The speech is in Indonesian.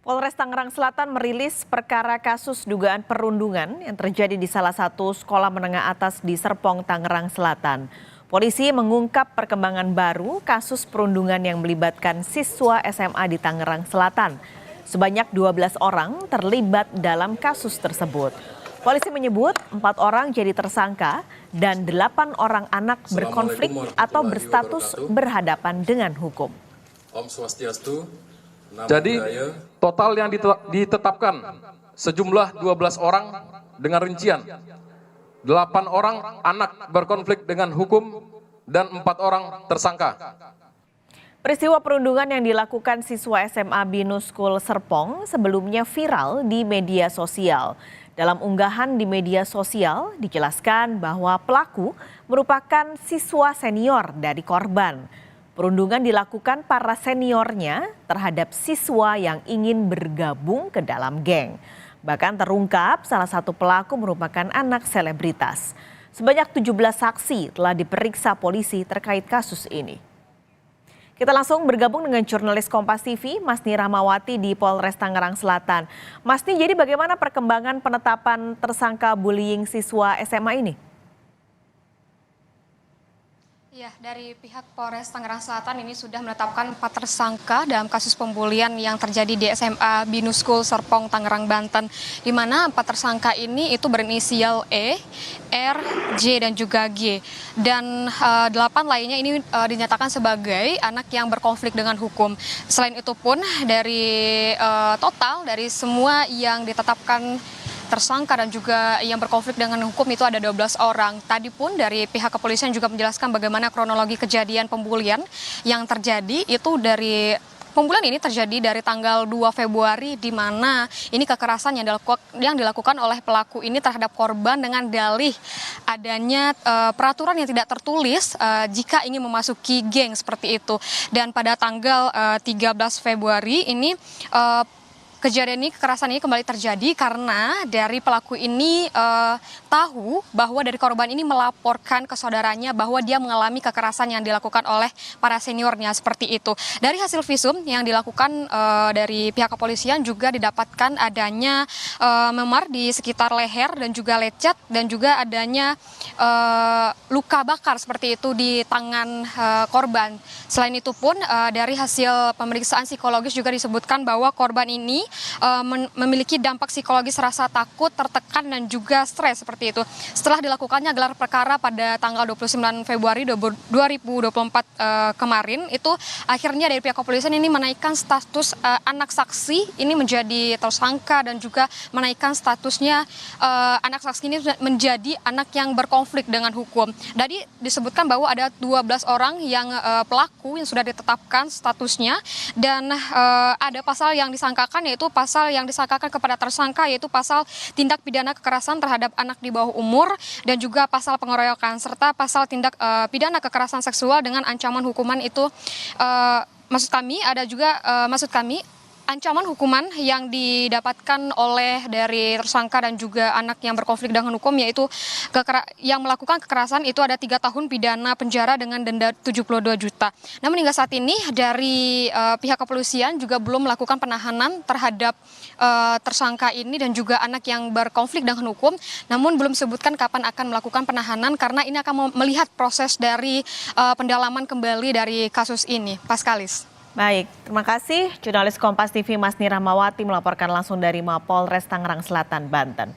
Polres Tangerang Selatan merilis perkara kasus dugaan perundungan yang terjadi di salah satu sekolah menengah atas di Serpong, Tangerang Selatan. Polisi mengungkap perkembangan baru kasus perundungan yang melibatkan siswa SMA di Tangerang Selatan. Sebanyak 12 orang terlibat dalam kasus tersebut. Polisi menyebut 4 orang jadi tersangka dan 8 orang anak berkonflik atau berstatus berhadapan dengan hukum. Om Swastiastu. Jadi total yang ditetapkan sejumlah 12 orang dengan rincian 8 orang anak berkonflik dengan hukum dan 4 orang tersangka. Peristiwa perundungan yang dilakukan siswa SMA Binus School Serpong sebelumnya viral di media sosial. Dalam unggahan di media sosial dijelaskan bahwa pelaku merupakan siswa senior dari korban. Perundungan dilakukan para seniornya terhadap siswa yang ingin bergabung ke dalam geng. Bahkan terungkap salah satu pelaku merupakan anak selebritas. Sebanyak 17 saksi telah diperiksa polisi terkait kasus ini. Kita langsung bergabung dengan jurnalis Kompas TV, Masni Rahmawati di Polres Tangerang Selatan. Masni, jadi bagaimana perkembangan penetapan tersangka bullying siswa SMA ini? Ya, dari pihak Polres Tangerang Selatan ini sudah menetapkan 4 tersangka dalam kasus pembulian yang terjadi di SMA Binus School Serpong, Tangerang, Banten. Di mana 4 tersangka ini itu berinisial E, R, J, dan juga G. Dan 8 lainnya ini dinyatakan sebagai anak yang berkonflik dengan hukum. Selain itu pun dari total dari semua yang ditetapkan tersangka dan juga yang berkonflik dengan hukum itu ada 12 orang. Tadi pun dari pihak kepolisian juga menjelaskan bagaimana kronologi kejadian pembulian yang terjadi itu dari pembulian ini terjadi dari tanggal 2 Februari di mana ini kekerasan yang dilakukan oleh pelaku ini terhadap korban dengan dalih adanya peraturan yang tidak tertulis jika ingin memasuki geng seperti itu. Dan pada tanggal 13 Februari ini kekerasan ini kembali terjadi karena dari pelaku ini tahu bahwa dari korban ini melaporkan ke saudaranya bahwa dia mengalami kekerasan yang dilakukan oleh para seniornya seperti itu. Dari hasil visum yang dilakukan dari pihak kepolisian juga didapatkan adanya memar di sekitar leher dan juga lecet dan juga adanya luka bakar seperti itu di tangan korban. Selain itu pun dari hasil pemeriksaan psikologis juga disebutkan bahwa korban ini memiliki dampak psikologis rasa takut, tertekan dan juga stres seperti itu. Setelah dilakukannya gelar perkara pada tanggal 29 Februari 2024 kemarin, itu akhirnya dari pihak kepolisian ini menaikkan status anak saksi ini menjadi tersangka dan juga menaikkan statusnya anak saksi ini menjadi anak yang berkonflik dengan hukum. Jadi disebutkan bahwa ada 12 orang yang pelaku yang sudah ditetapkan statusnya dan ada pasal yang disangkakan yaitu pasal yang disangkakan kepada tersangka yaitu pasal tindak pidana kekerasan terhadap anak di bawah umur dan juga pasal pengeroyokan serta pasal tindak pidana kekerasan seksual dengan ancaman hukuman itu maksud kami ancaman hukuman yang didapatkan oleh dari tersangka dan juga anak yang berkonflik dengan hukum yaitu yang melakukan kekerasan itu ada 3 tahun pidana penjara dengan denda 72 juta. Namun hingga saat ini dari pihak kepolisian juga belum melakukan penahanan terhadap tersangka ini dan juga anak yang berkonflik dengan hukum. Namun belum disebutkan kapan akan melakukan penahanan karena ini akan melihat proses dari pendalaman kembali dari kasus ini. Paskalis. Baik, terima kasih. Jurnalis Kompas TV Masni Rahmawati melaporkan langsung dari Mapolres Tangerang Selatan, Banten.